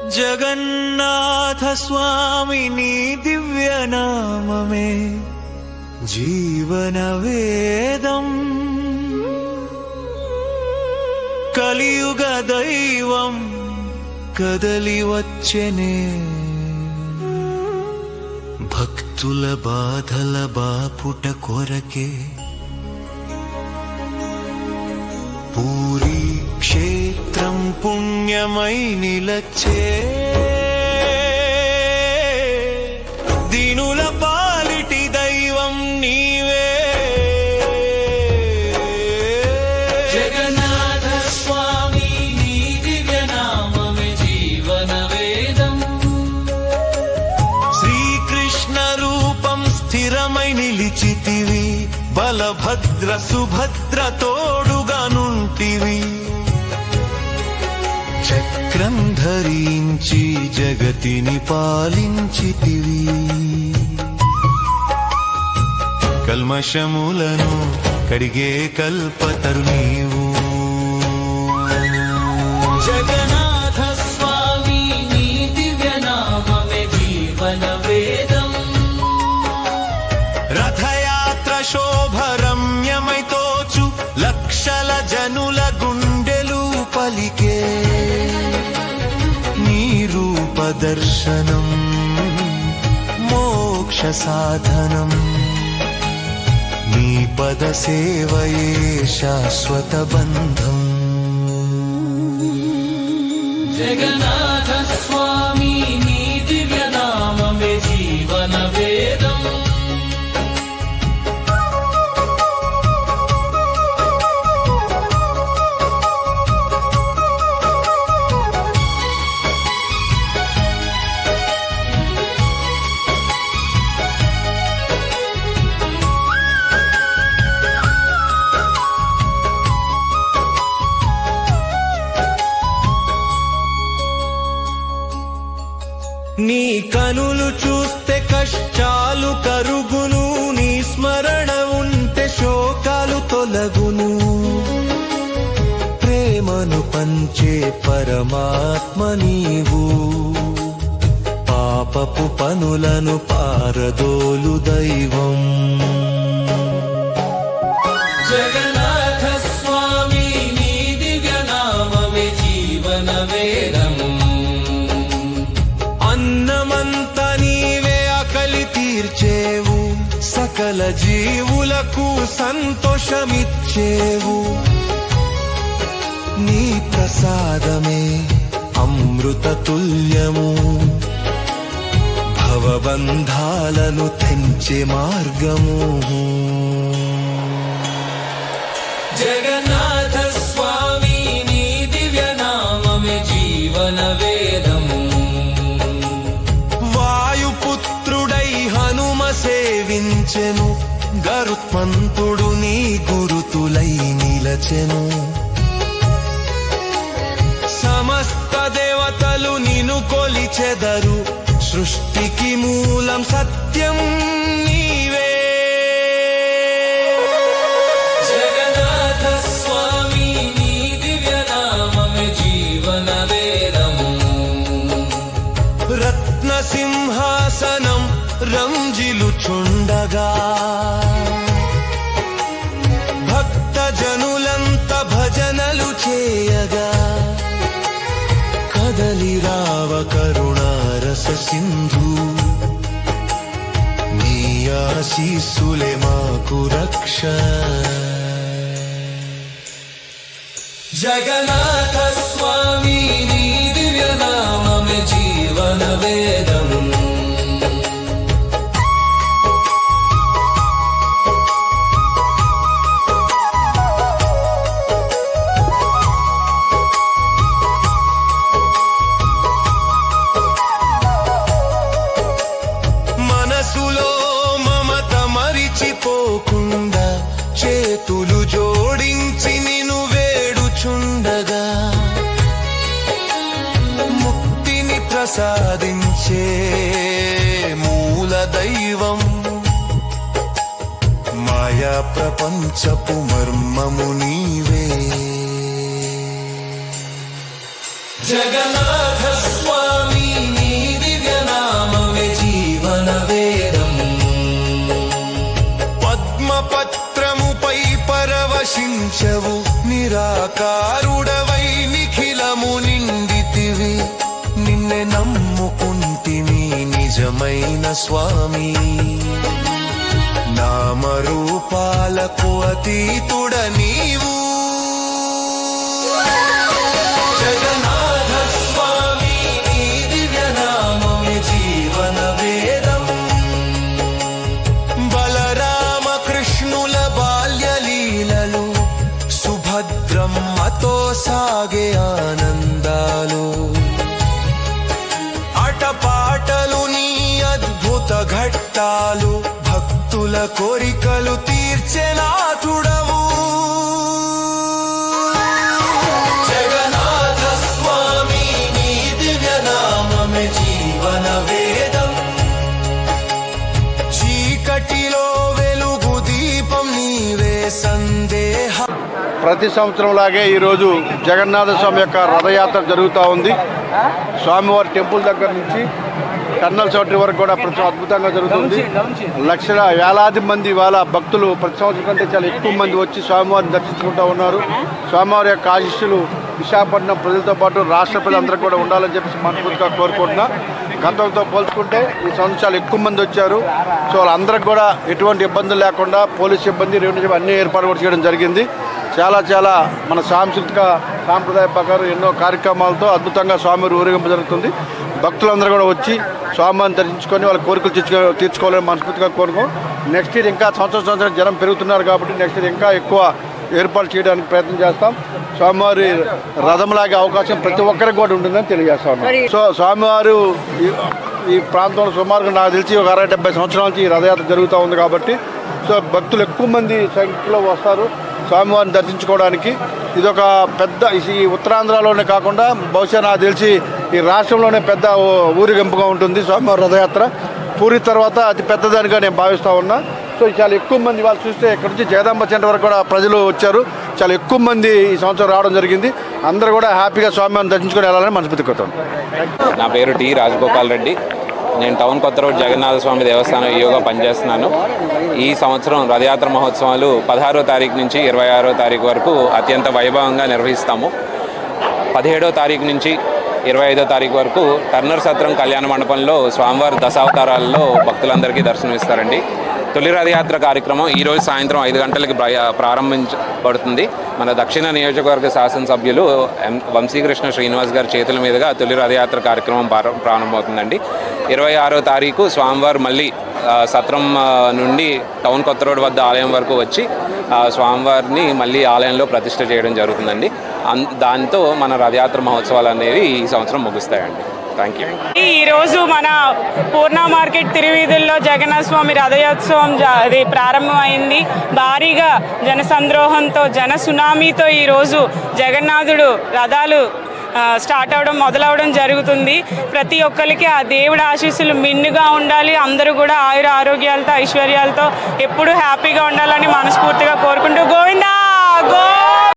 జగన్నాథ స్వామిని దివ్యనామమే జీవన వేదం కలియుగ దైవం కదలి వచ్చెనే భక్తుల బాధల బాపుట కొరకే పూరీ క్షేత్రం పుణ్యమై నిలచే దీనుల పాలిటి దైవం నీవే జగన్నాథ స్వామి నీ దివ్యనామమే జీవన వేదం శ్రీకృష్ణ రూపం స్థిరమై నిలిచితివి బలభద్ర సుభద్ర తోడుగా నుంటివి చక్రం ధరించి జగతిని పాలించితివి కల్మషములను కడిగే కల్పతరు నీవు జగన్నాథ స్వామి నీ దివ్యనామమే జీవన వేదం రథయాత్ర శోభరమ్యమై తోచు లక్షల జనుల గుండెలు పలికే నీ రూప దర్శనం మోక్ష సాధనం నీ పద సేవయే శాశ్వత బంధం జగన్నాథ స్వామి నీ దివ్యనామమే జీవన వేదం నీ కనులు చూస్తే కష్టాలు కరుగును నీ స్మరణ ఉంటే శోకాలు తొలగును ప్రేమను పంచే పరమాత్మ నీవు పాపపు పనులను పారదోలు దైవం జగన్నాథ స్వామి నీ దివ్యనామమే జీవన వేదం అన్నమంత నీవే ఆకలి తీర్చేవు సకల జీవులకు సంతోషమిచ్చేవు నీ ప్రసాదమే అమృత తుల్యము భవబంధాలను తెంచే మార్గము జగన్నాథ స్వామి నీ దివ్యనామమే జీవన వేదము వాయుపుత్రుడై హనుమ సేవించెను గరుత్మంతుడు నీ గురుతులై నిలచెను సమస్త దేవతలు నిన్ను కొలిచెదరు సృష్టికి మూలం సత్యం నీవే జగన్నాథ స్వామి నీ దివ్యనామమే జీవన వేదము రత్న సింహాసనం రంజిలుచుండగా భక్త జనులంత భజనలు చేయగా కదలి రావ కరుణారస సింధు నీ ఆశీస్సులే మాకు రక్ష జగన్నాథ స్వామి నీ దివ్యనామమే జీవన వేదం మనసులో మమత మరిచిపోకుండా చేతులు జోడించి నిన్ను వేడుచుండగా ముక్తిని ప్రసాదించే మూల దైవం మాయా ప్రపంచపు మర్మము నీవే జగన్నాథ స్వామి నీ దివ్య నామమే జీవన వేదం పద్మపత్రముపై పరవశించవు నిరాకారుడవై నిఖిలము నిండితివి నిన్నే నమ్ముకుంటిని నిజమైన స్వామి నామరూపాలకు అతీతుడ నీవు జగన్నాథ స్వామి నీ దివ్య నామమే జీవన వేదం బలరామ కృష్ణుల బాల్యలీలలు సుభద్రమ్మతో సాగే ఆనందాలు ఆటపాటలు నీ అద్భుత ఘట్టాలు భక్తుల కోరికలు తీర్చెనాథుడవు జగన్నాథ స్వామి నీ దివ్య నామమే జీవన వేదం చీకటిలో వెలుగు దీపం నీవే సందేహ ప్రతి సంవత్సరంలాగే ఈరోజు జగన్నాథ స్వామి యొక్క రథయాత్ర జరుగుతూ ఉంది. స్వామివారి టెంపుల్ దగ్గర నుంచి టన్నల్ చౌటరీ వరకు కూడా ప్రతి అద్భుతంగా జరుగుతుంది. లక్షల వేలాది మంది వాళ్ళ భక్తులు ప్రతి సంవత్సరం కంటే చాలా ఎక్కువ మంది వచ్చి స్వామివారిని దర్శించుకుంటూ ఉన్నారు. స్వామివారి యొక్క ఆశీస్సులు విశాఖపట్నం ప్రజలతో పాటు రాష్ట్ర ప్రజలందరూ కూడా ఉండాలని చెప్పి మనస్ఫూర్తిగా కోరుకుంటున్నా. గతంతో పోల్చుకుంటే ఈ సంవత్సరం చాలా ఎక్కువ మంది వచ్చారు. సో వాళ్ళందరికీ కూడా ఎటువంటి ఇబ్బందులు లేకుండా పోలీస్ సిబ్బంది, రెవెన్యూ సిబ్బంది అన్ని ఏర్పాటు కూడా చేయడం జరిగింది. చాలా మన సాంప్రదాయ ప్రకారం ఎన్నో కార్యక్రమాలతో అద్భుతంగా స్వామివారి ఊరేగింపు జరుగుతుంది. భక్తులందరూ కూడా వచ్చి స్వామివారిని దర్శించుకొని వాళ్ళ కోరికలు తీర్చుకోవాలని మనస్ఫూర్తిగా కోరుకోం. నెక్స్ట్ ఇయర్ ఇంకా సంవత్సరం జనం పెరుగుతున్నారు కాబట్టి నెక్స్ట్ ఇయర్ ఇంకా ఎక్కువ ఏర్పాటు చేయడానికి ప్రయత్నం చేస్తాం. స్వామివారి రథంలాగే అవకాశం ప్రతి ఒక్కరికి కూడా ఉంటుందని తెలియజేస్తా ఉన్నాం. సో స్వామివారు ఈ ప్రాంతంలో సుమారుగా నాకు తెలిసి ఒక 60-70 సంవత్సరాల నుంచి ఈ రథయాత్ర జరుగుతూ ఉంది కాబట్టి సో భక్తులు ఎక్కువ మంది సంఖ్యలో వస్తారు స్వామివారిని దర్శించుకోవడానికి. ఇదొక పెద్ద ఈ ఉత్తరాంధ్రలోనే కాకుండా బహుశా నాకు తెలిసి ఈ రాష్ట్రంలోనే పెద్ద ఊరేగింపుగా ఉంటుంది స్వామివారి రథయాత్ర. పూరి తర్వాత అతి పెద్దదానిగా నేను భావిస్తూ ఉన్నా. సో చాలా ఎక్కువ మంది వాళ్ళు చూస్తే ఇక్కడ నుంచి జగదాంబ సెంటర్ వరకు కూడా ప్రజలు వచ్చారు. చాలా ఎక్కువ మంది ఈ సంవత్సరం రావడం జరిగింది. అందరూ కూడా హ్యాపీగా స్వామివారిని దర్శించుకొని వెళ్ళాలని మనస్ఫూర్తి కోరుతాను. నా పేరు టి రాజగోపాల్ రెడ్డి. నేను టౌన్ కొత్త రోడ్ జగన్నాథ స్వామి దేవస్థానం ఈయోగా పనిచేస్తున్నాను. ఈ సంవత్సరం రథయాత్ర మహోత్సవాలు 16వ తారీఖు నుంచి 26వ తారీఖు వరకు అత్యంత వైభవంగా నిర్వహిస్తాము. 17వ తారీఖు నుంచి 25వ తారీఖు వరకు టర్నర్ సత్రం కళ్యాణ మండపంలో స్వామివారి దశావతారాల్లో భక్తులందరికీ దర్శనమిస్తారండి. తొలి రథయాత్ర కార్యక్రమం ఈరోజు సాయంత్రం 5 గంటలకి ప్రారంభించబడుతుంది. మన దక్షిణ నియోజకవర్గ శాసనసభ్యులు వంశీకృష్ణ శ్రీనివాస్ గారి చేతుల మీదుగా తొలి రథయాత్ర కార్యక్రమం ప్రారంభమవుతుందండి. 26వ తారీఖు స్వామివారు మళ్ళీ సత్రం నుండి టౌన్ కొత్త రోడ్ వద్ద ఆలయం వరకు వచ్చి స్వామివారిని మళ్ళీ ఆలయంలో ప్రతిష్ఠ చేయడం జరుగుతుందండి. దాంతో మన రథయాత్ర మహోత్సవాలు అనేవి ఈ సంవత్సరం ముగుస్తాయండి. Thank you. ఈరోజు మన పూర్ణ మార్కెట్ తిరువీధుల్లో జగన్నాథ స్వామి రథయోత్సవం అది ప్రారంభమైంది. భారీగా జనసంద్రోహంతో జన సునామీతో ఈరోజు జగన్నాథుడు రథాలు స్టార్ట్ అవ్వడం మొదలవడం జరుగుతుంది. ప్రతి ఒక్కరికి ఆ దేవుడి ఆశీస్సులు మిన్నుగా ఉండాలి. అందరూ కూడా ఆయుర ఆరోగ్యాలతో ఐశ్వర్యాలతో ఎప్పుడూ హ్యాపీగా ఉండాలని మనస్ఫూర్తిగా కోరుకుంటూ గోవిందా గో